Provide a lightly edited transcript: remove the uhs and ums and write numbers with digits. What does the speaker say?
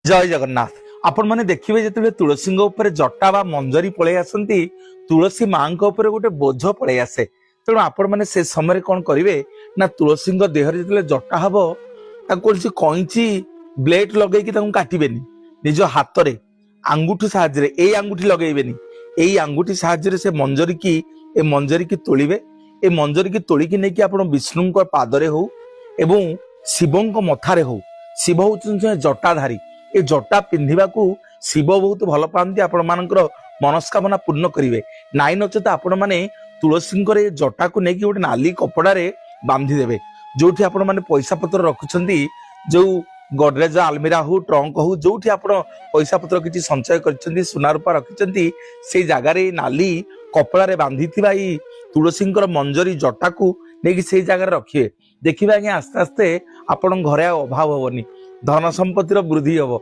जय जगन्नाथ। आपण माने देखिबे जेतेबे तुलसी ऊपर जटा बा मंजरी पळै आसंती तुलसी मां ऊपर गोटे बोझ पळै आसे। तेणु आपण माने से समय कौन करिवे ना तुलसी देहरे जेतेबे जटा हबो कोनसी कइंची ब्लेड लगे कि काटिबेनी निज हाथ रे आंगुठी साहाय्य ए आंगुठी लगेबेनी एई आंगुठी साहाय्य से मंजरी की तोलिबे ए मंजरी की तोलिकी नै कि आपण विष्णु पादरे हो एवं शिवों मथारे हो। शिव होउछन जटाधारी ए जटा पिंधिबा को शिव बहुत भल पाती आपण मानकर मनस्कामना पूर्ण करेंगे नाई नचेत आपण मैंने तुलसी जटा को लेकिन गोटे नाली कपड़ा बांधी देवे जो आपण मैंने पैसा पत्र रखुंट जो गडरेज आलमीरा हो ट्रंक हो जो पैसा पत्र किसी संचय कर सुना रूपा रखिंट से जगार नाली कपड़ा बांधी तुलसी मंजरी जटा को लेकिन से जगह रखिए देखिए आज्ञा आस्ते आस्ते आपण घरे अभाव हेनी धन संपत्तिर वृद्धि हम।